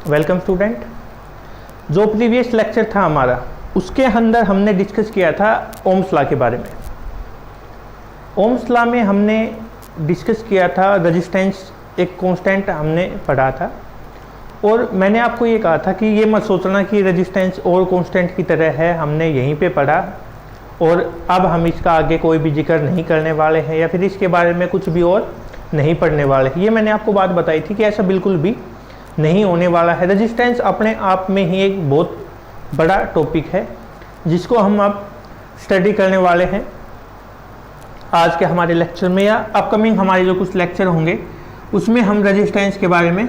Welcome student. जो previous lecture था हमारा, उसके अंदर हमने डिस्कस किया था ओम्स लॉ के बारे में। ओम्स लॉ में हमने डिस्कस किया था रेजिस्टेंस एक कांस्टेंट हमने पढ़ा था, और मैंने आपको ये कहा था कि ये मत सोचना कि रेजिस्टेंस और कांस्टेंट की तरह है, हमने यहीं पे पढ़ा और अब हम इसका आगे कोई भी जिक्र नहीं करने वाले हैं या फिर इसके बारे में कुछ भी और नहीं पढ़ने वाले हैं। ये मैंने आपको बात बताई थी कि ऐसा बिल्कुल भी नहीं होने वाला है। रेजिस्टेंस अपने आप में ही एक बहुत बड़ा टॉपिक है जिसको हम अब स्टडी करने वाले हैं आज के हमारे लेक्चर में, या अपकमिंग हमारे जो कुछ लेक्चर होंगे उसमें हम रेजिस्टेंस के बारे में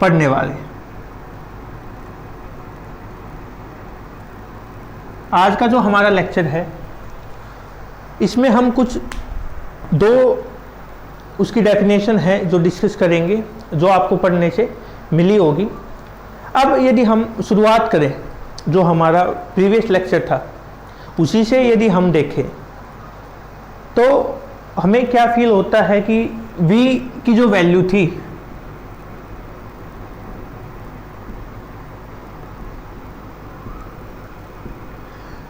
पढ़ने वाले हैं। आज का जो हमारा लेक्चर है इसमें हम कुछ दो उसकी डेफिनेशन है जो डिस्कस करेंगे, जो आपको पढ़ने से मिली होगी। अब यदि हम शुरुआत करें जो हमारा प्रीवियस लेक्चर था उसी से यदि हम देखें तो हमें क्या फील होता है कि v की जो वैल्यू थी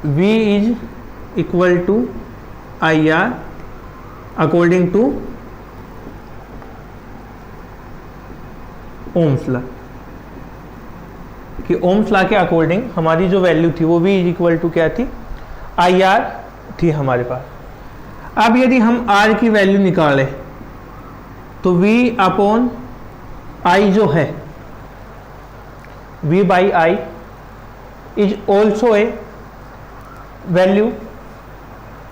v is equal to I R according to Ohm's law, कि ओम्स लॉ के अकॉर्डिंग हमारी जो वैल्यू थी वो v इज इक्वल टू क्या थी, आई आर थी हमारे पास। अब यदि हम r की वैल्यू निकालें तो v अपॉन आई जो है, v by I is also a value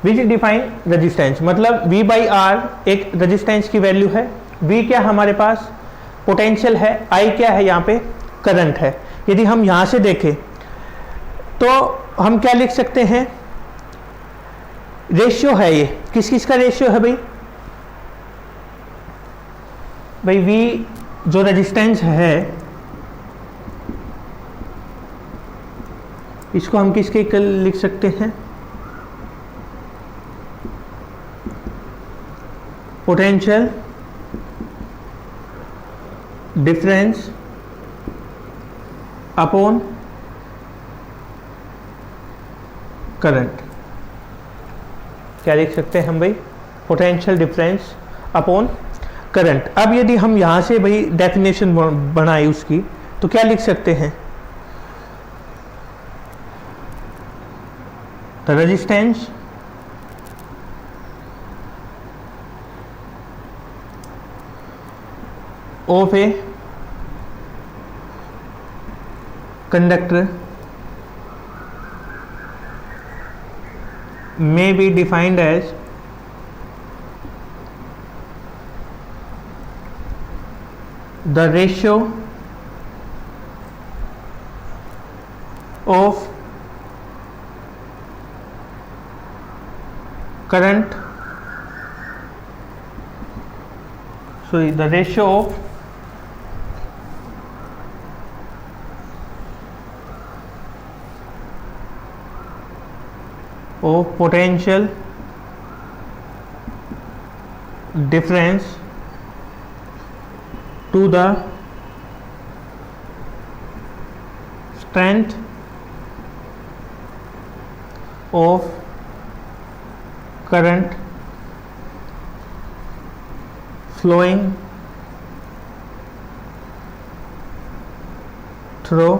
which define resistance. मतलब v बाई आर एक रेजिस्टेंस की वैल्यू है, v क्या हमारे पास पोटेंशियल है, I क्या है यहाँ पे करंट है। यदि हम यहाँ से देखें तो हम क्या लिख सकते हैं, रेशियो है, ये किस किस का रेशियो है भाई V जो रेजिस्टेंस है इसको हम किसके लिख सकते हैं, पोटेंशियल डिफरेंस अपॉन करंट। क्या लिख सकते हैं हम भाई, पोटेंशियल डिफरेंस अपॉन करंट। अब यदि हम यहां से भाई डेफिनेशन बनाए उसकी तो क्या लिख सकते हैं, the resistance of a conductor may be defined as the ratio of current, sorry, the ratio of potential difference to the strength of current flowing through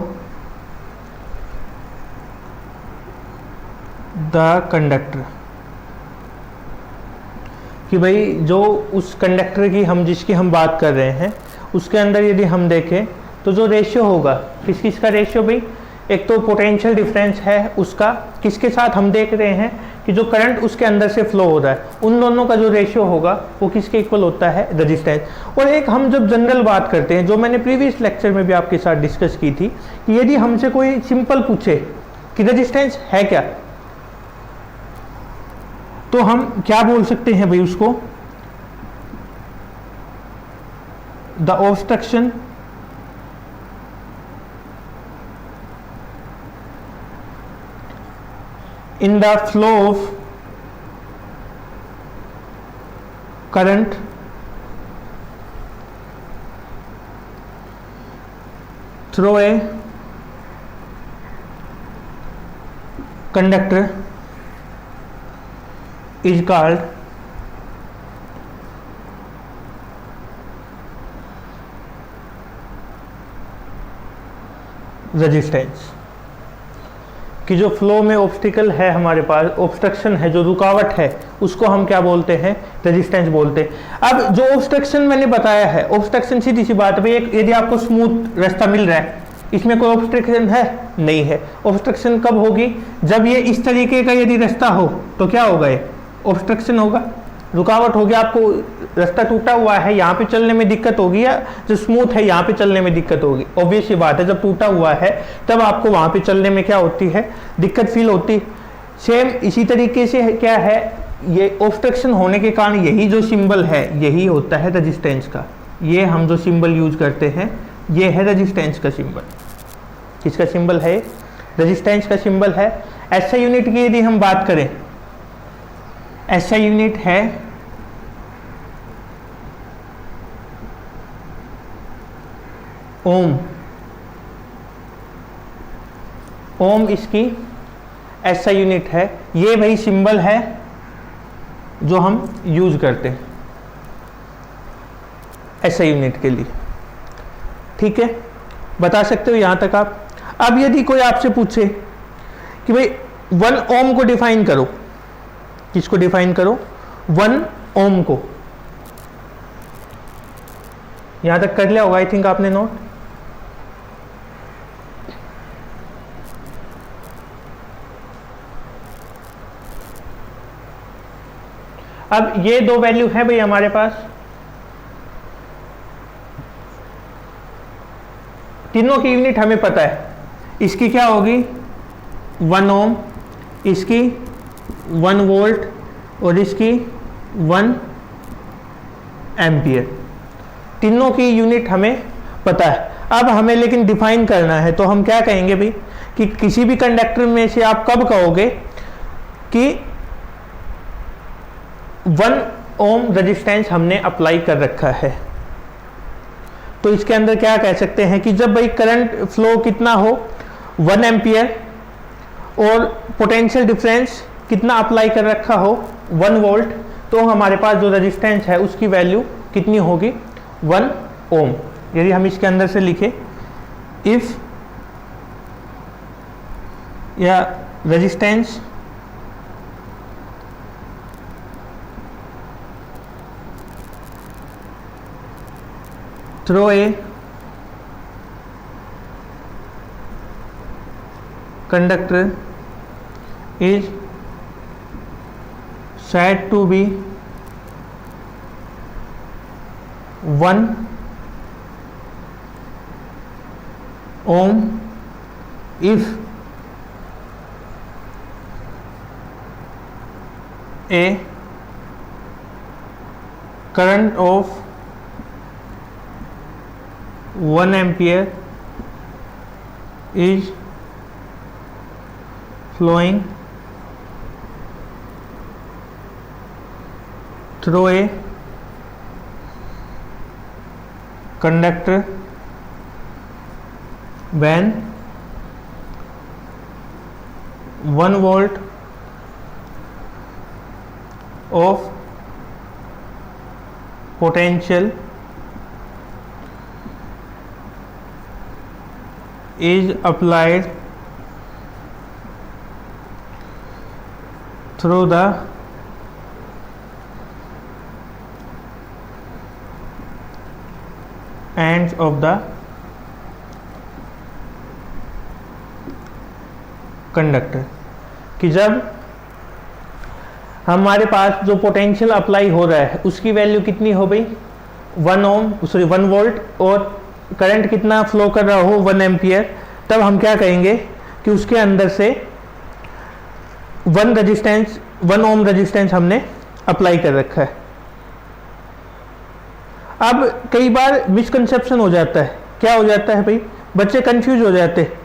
the conductor. कि भाई जो उस कंडक्टर की जिसकी हम बात कर रहे हैं उसके अंदर यदि हम देखें तो जो रेशियो होगा, किस किस का रेशियो भाई, एक तो पोटेंशियल डिफरेंस है उसका, किसके साथ हम देख रहे हैं कि जो करंट उसके अंदर से फ्लो हो रहा है, उन दोनों का जो रेशियो होगा वो किसके इक्वल होता है, रेजिस्टेंस। और एक हम जब जनरल बात करते हैं, जो मैंने प्रीवियस लेक्चर में भी आपके साथ डिस्कस की थी, कि यदि हमसे कोई सिंपल पूछे कि रेजिस्टेंस है क्या, तो हम क्या बोल सकते हैं भाई उसको, the obstruction in the flow of current through a conductor is called resistance. कि जो फ्लो में ऑब्स्टिकल है, हमारे पास ऑब्स्ट्रक्शन है, जो रुकावट है, उसको हम क्या बोलते हैं? रेजिस्टेंस बोलते हैं। अब जो ऑब्स्ट्रक्शन मैंने बताया है, ऑब्स्ट्रक्शन सीधी सी बात है, एक यदि आपको स्मूथ रास्ता मिल रहा है, इसमें कोई ऑब्स्ट्रक्शन है? नहीं है। ऑब्स्ट्रक्शन कब होगी? जब ये इस तरीके का यदि रास्ता हो तो क्या होगा? ये ऑब्स्ट्रक्शन होगा, रुकावट होगी। आपको रास्ता टूटा हुआ है, यहाँ पे चलने में दिक्कत होगी, या जो स्मूथ है यहाँ पे चलने में दिक्कत होगी? ऑब्वियस ही बात है, जब टूटा हुआ है तब आपको वहाँ पे चलने में क्या होती है? दिक्कत फील होती। सेम इसी तरीके से क्या है, ये ऑब्स्ट्रक्शन होने के कारण यही जो सिंबल है, यही होता है रेजिस्टेंस का। ये हम जो सिंबल यूज करते हैं, ये है रेजिस्टेंस का सिंबल। किसका सिंबल है? रेजिस्टेंस का सिंबल है। एसआई यूनिट की यदि हम बात करें, एसआई यूनिट है ओम। ओम इसकी एसआई यूनिट है। ये वही सिंबल है जो हम यूज करते हैं एसआई यूनिट के लिए। ठीक है, बता सकते हो यहां तक आप? अब यदि कोई आपसे पूछे कि भाई 1 ओम को डिफाइन करो, किसको डिफाइन करो? 1 ओम को। यहां तक कर लिया होगा आई थिंक आपने नोट। अब ये दो वैल्यू है भाई हमारे पास, तीनों की यूनिट हमें पता है। इसकी क्या होगी? 1 ओम, इसकी 1 वोल्ट और इसकी 1 एम्पियर। तीनों की यूनिट हमें पता है। अब हमें लेकिन डिफाइन करना है, तो हम क्या कहेंगे भाई कि किसी भी कंडक्टर में से आप कब कहोगे कि 1 ओम रेजिस्टेंस हमने अप्लाई कर रखा है? तो इसके अंदर क्या कह सकते हैं कि जब भाई करंट फ्लो कितना हो, 1 एम्पियर, और पोटेंशियल डिफरेंस कितना अप्लाई कर रखा हो, 1 वोल्ट, तो हमारे पास जो रेजिस्टेंस है उसकी वैल्यू कितनी होगी? 1 ओम। यदि हम इसके अंदर से लिखे, इफ या resistance through a conductor is said to be 1 ohm if a current of 1 ampere is flowing through a conductor when 1 volt of potential is applied through the ends of the conductor. कि जब हमारे पास जो potential apply हो रहा है उसकी value कितनी हो गई? 1 वोल्ट, और करंट कितना फ्लो कर रहा हो? 1 एम्पियर, तब हम क्या कहेंगे कि उसके अंदर से 1 ओम रेजिस्टेंस हमने अप्लाई कर रखा है। अब कई बार मिसकंसेप्शन हो जाता है। क्या हो जाता है भाई? बच्चे कंफ्यूज हो जाते हैं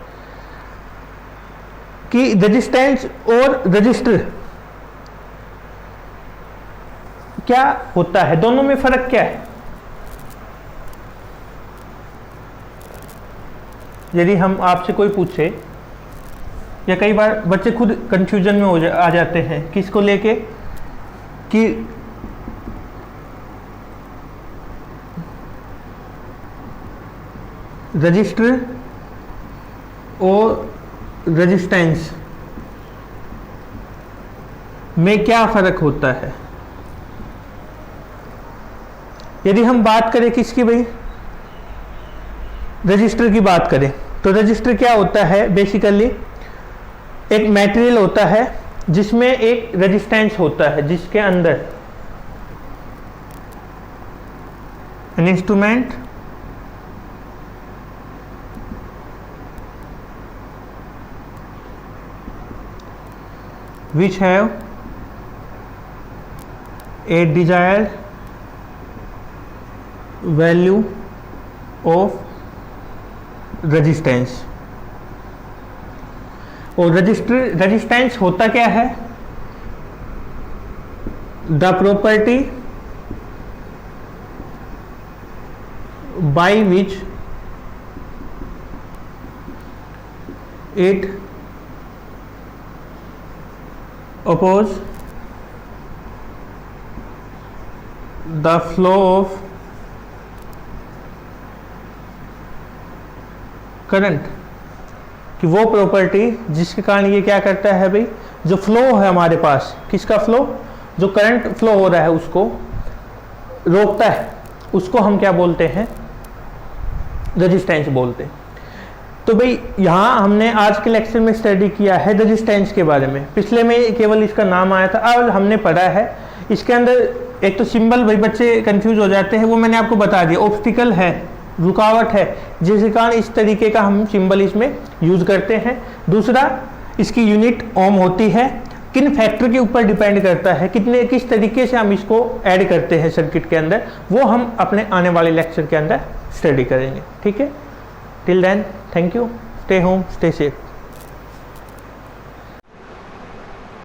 कि रेजिस्टेंस और रजिस्टर क्या होता है, दोनों में फर्क क्या है? यदि हम आपसे कोई पूछे, या कई बार बच्चे खुद कंफ्यूजन में आ जाते हैं किसको लेके, कि रजिस्टर और रेजिस्टेंस में क्या फ़र्क होता है। यदि हम बात करें किसकी भाई, रजिस्टर की बात करें, तो रजिस्टर क्या होता है, बेसिकली एक मटेरियल होता है जिसमें एक रेजिस्टेंस होता है, जिसके अंदर an instrument which have a desired value of resistance। और रेजिस्टेंस होता क्या है, the property by which it oppose the flow of current, कि वो प्रॉपर्टी जिसके कारण ये क्या करता है भाई, जो फ्लो है हमारे पास, किसका फ्लो, जो करंट फ्लो हो रहा है उसको रोकता है, उसको हम क्या बोलते हैं, रेजिस्टेंस बोलते हैं। तो भाई यहाँ हमने आज के लेक्चर में स्टडी किया है रेजिस्टेंस के बारे में। पिछले में केवल इसका नाम आया था, अब हमने पढ़ा है इसके अंदर एक तो सिंबल, भाई बच्चे कंफ्यूज हो जाते हैं, वो मैंने आपको बता दिया, ऑब्स्टिकल है, रुकावट है, जिसके कारण इस तरीके का हम सिंबल इसमें यूज करते हैं। दूसरा, इसकी यूनिट ओम होती है, किन फैक्टर के ऊपर डिपेंड करता है, किस तरीके से हम इसको ऐड करते हैं सर्किट के अंदर, वो हम अपने आने वाले लेक्चर के अंदर स्टडी करेंगे। ठीक है, till then, thank you, stay home, stay safe.